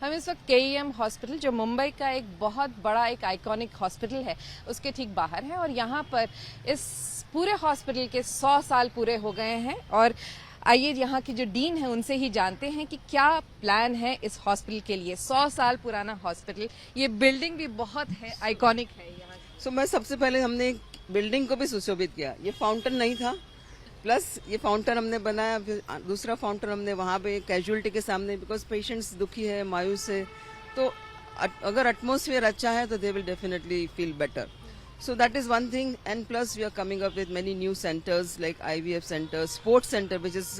हम इस वक्त KEM हॉस्पिटल, जो मुंबई का एक बहुत बड़ा एक आइकॉनिक हॉस्पिटल है, उसके ठीक बाहर है। और यहाँ पर इस पूरे हॉस्पिटल के 100 साल पूरे हो गए हैं। और आइए यहाँ की जो डीन है उनसे ही जानते हैं कि क्या प्लान है इस हॉस्पिटल के लिए। 100 साल पुराना हॉस्पिटल, ये बिल्डिंग भी बहुत है आइकॉनिक है यहाँ। सो मैं सबसे पहले हमने बिल्डिंग को भी सुशोभित किया। ये फाउंटेन नहीं था, प्लस ये फाउंटेन हमने बनाया, फिर दूसरा फाउंटेन हमने वहाँ पे कैजुअलिटी के सामने, बिकॉज पेशेंट्स दुखी है, मायूस है, तो अगर एटमॉस्फेयर अच्छा है तो they will definitely feel better. So that is one thing, and plus we are coming up with many new centers like IVF center, sports center, which is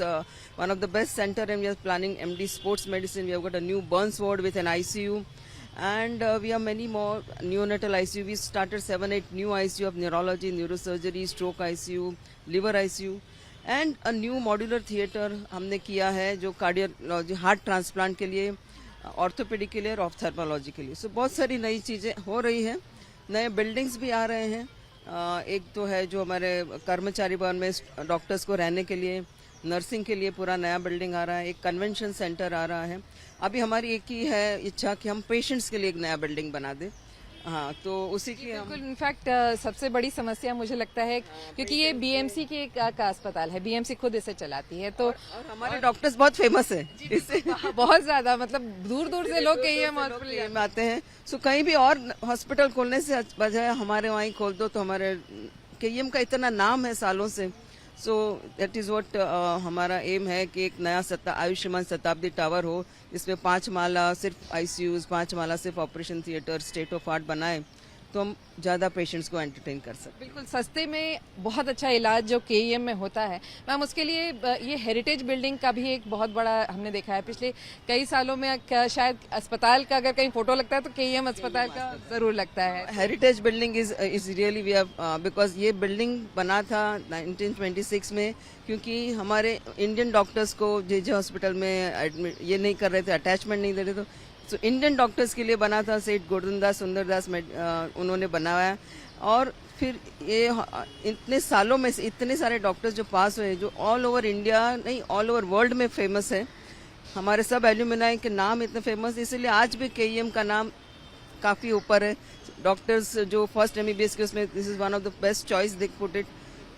one of the best center, and we are planning MD sports medicine. We have got a new burns ward with an ICU, and we have many more neonatal ICU. We started 7-8 new ICU of neurology, neurosurgery, stroke ICU, liver ICU, and a new modular theater हमने किया है जो cardiology, heart transplant के लिए, orthopaedic के लिए और ophthalmology के लिए. सो बहुत सारी नई चीजें हो रही हैं. नए बिल्डिंग्स भी आ रहे हैं. एक तो है जो हमारे कर्मचारी भवन में डॉक्टर्स को रहने के लिए, नर्सिंग के लिए पूरा नया बिल्डिंग आ रहा है. एक कन्वेंशन सेंटर आ रहा है. अभी हमारी एक ही है इच्छा कि हम पेशेंट्स के लिए एक नया बिल्डिंग बना दें. हाँ, तो उसी की बिल्कुल. इनफैक्ट सबसे बड़ी समस्या मुझे लगता है, क्योंकि ये BMC का अस्पताल है, BMC खुद इसे चलाती है, तो और हमारे डॉक्टर्स बहुत फेमस है इससे. बहुत ज्यादा, मतलब दूर दूर से लोग KEM हॉस्पिटल में आते हैं. सो कहीं भी और हॉस्पिटल खोलने से बजाय हमारे वहीं खोल दो, तो हमारे KEM का इतना नाम है सालों से. सो दैट इज व्हाट हमारा एम है कि एक नया आयुष्मान शताब्दी टावर हो, जिसमें 5 माला सिर्फ ICUs, 5 माला सिर्फ operation theatre, state of art बनाए, तो हम ज्यादा पेशेंट्स को एंटरटेन कर सकते. बिल्कुल सस्ते में बहुत अच्छा इलाज जो KEM में होता है. मैम, उसके लिए ये हेरिटेज बिल्डिंग का भी एक बहुत बड़ा हमने देखा है पिछले कई सालों में. शायद अस्पताल का अगर कहीं फोटो लगता है तो KEM अस्पताल का जरूर लगता है. Heritage building is really we have, because ये बिल्डिंग बना था 1926 में, क्योंकि हमारे इंडियन डॉक्टर्स को JJ हॉस्पिटल में एडमिट ये नहीं कर रहे थे, अटैचमेंट नहीं दे रहे थे. तो इंडियन डॉक्टर्स के लिए बना था. सेठ गोविंददास सुंदरदास उन्होंने बनाया. और फिर ये इतने सालों में से इतने सारे डॉक्टर्स जो पास हुए, जो ऑल ओवर इंडिया नहीं ऑल ओवर वर्ल्ड में फेमस है. हमारे सब एल्यूमिनाई के नाम इतने फेमस, इसलिए आज भी KEM का नाम काफी ऊपर है. डॉक्टर्स जो फर्स्ट MBBS के उसमें this is one of the best choice they put it.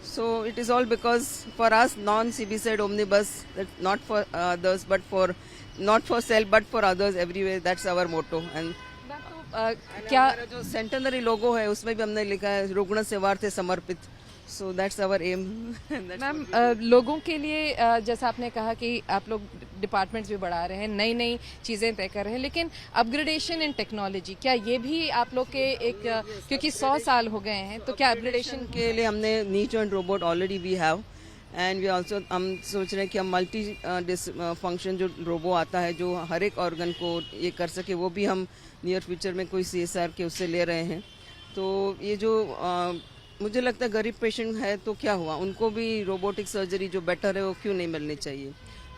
So it is all because for us non-CB said omnibus, not for others but for not for self but for others everywhere. That's our motto. And क्या जो centenary लोगो है उसमें भी हमने लिखा है रुग्ण सेवार्थे समर्पित. So that's our aim. Ma'am, लोगों के लिए जैसा आपने कहा कि आप लोग डिपार्टमेंट्स भी बढ़ा रहे हैं, नई नई चीज़ें तय कर रहे हैं, लेकिन अपग्रेडेशन इन टेक्नोलॉजी, क्या ये भी आप लोग के एक, क्योंकि 100 साल हो गए हैं, तो क्या अपग्रेडेशन के लिए हमने knee joint robot already we have, and we also हम सोच रहे हैं कि हम मल्टी फंक्शन जो रोबो आता है जो हर एक ऑर्गन को ये कर सके, वो भी हम नियर फ्यूचर में कोई CSR के उससे ले रहे हैं. तो ये जो मुझे लगता है गरीब पेशेंट है तो क्या हुआ, उनको भी रोबोटिक सर्जरी जो बेटर है वो क्यों नहीं मिलनी चाहिए.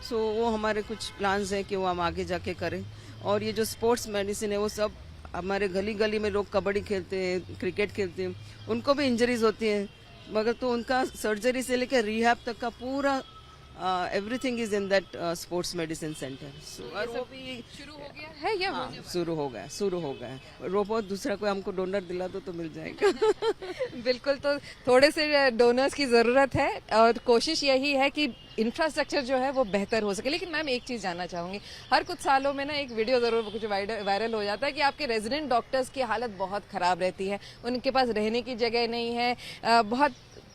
सो वो हमारे कुछ प्लान्स हैं कि वो हम आगे जाके करें. और ये जो स्पोर्ट्स मेडिसिन है वो सब हमारे गली गली में लोग कबड्डी खेलते हैं, क्रिकेट खेलते हैं, उनको भी इंजरीज होती हैं, मगर तो उनका सर्जरी से लेकर रिहैब तक का पूरा everything is in that sports medicine centre. और वो भी शुरू हो गया है या शुरू हो गया. रोबोट दूसरा कोई हमको डोनर दिला दो तो मिल जाएगा. बिल्कुल. तो थोड़े से डोनर्स की जरूरत है और कोशिश यही है कि इंफ्रास्ट्रक्चर जो है वो बेहतर हो सके. लेकिन मैम, एक चीज जानना चाहूंगी, हर कुछ सालों में ना एक वीडियो जरूर कुछ वायरल हो जाता है कि आपके रेजिडेंट डॉक्टर्स की हालत बहुत खराब रहती है, उनके पास रहने की जगह नहीं है,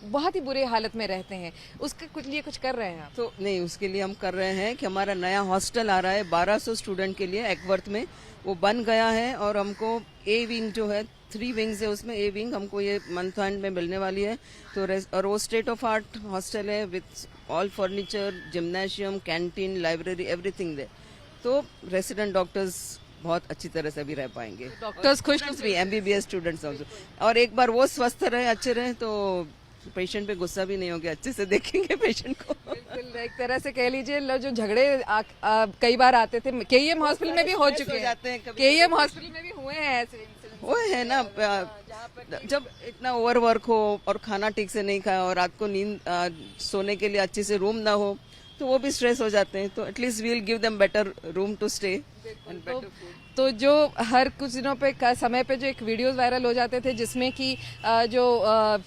बहुत ही बुरे हालत में रहते हैं. उसके कुछ लिए कुछ कर रहे हैं आप? तो नहीं, उसके लिए हम कर रहे हैं कि हमारा नया हॉस्टल आ रहा है 1200 स्टूडेंट के लिए एक्वर्थ में, वो बन गया है. और हमको A विंग जो है, 3 विंग्स है उसमें, A विंग हमको ये मंथ एंड में मिलने वाली है. तो और वो स्टेट ऑफ आर्ट हॉस्टल है with all furniture, gymnasium, canteen, library, everything there. तो रेसिडेंट डॉक्टर्स बहुत अच्छी तरह से भी रह पाएंगे. डॉक्टर्स खुश भी, MBBS स्टूडेंट्स ऑल्सो. और एक बार वो स्वस्थ रहे, अच्छे रहे, तो पेशेंट पे गुस्सा भी नहीं होगा, अच्छे से देखेंगे पेशेंट को. बिल्कुल. एक तरह से कह लीजिए जो झगड़े कई बार आते थे, KEM हॉस्पिटल में भी हो चुके हैं, KEM हॉस्पिटल में भी हुए हैं ऐसे इंसिडेंट्स. हुए हैं ना, जब इतना ओवर वर्क हो और खाना ठीक से नहीं खाया और रात को नींद सोने के लिए अच्छे से रूम ना हो, तो वो भी स्ट्रेस हो जाते हैं. तो at least we will give them better room to stay. तो जो हर कुछ दिनों पे समय पे जो एक वीडियोस वायरल हो जाते थे जिसमें कि जो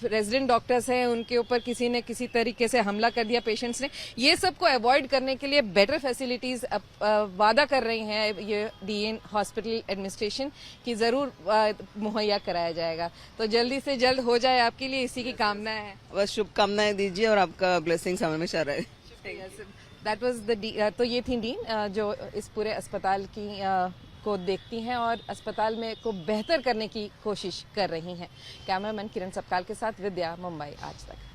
रेजिडेंट डॉक्टर्स हैं उनके ऊपर किसी ने किसी तरीके से हमला कर दिया पेशेंट्स ने, ये सब को अवॉइड करने के लिए बेटर फैसिलिटीज वादा कर रही हैं ये डीएन हॉस्पिटल एडमिनिस्ट्रेशन की जरूर मुहैया कराया जाएगा। तो जल्दी से जल्द हो जाए आपके लिए इसी की कामना है। बस शुभकामनाएं दीजिए और आपका ब्लेसिंग्स हमेशा रहे। दैट वाज द तो ये थी डीन जो इस पूरे अस्पताल की को देखती हैं और अस्पताल में को बेहतर करने की कोशिश कर रही हैं। कैमरामैन किरण सपकाल के साथ विद्या, मुंबई आज तक।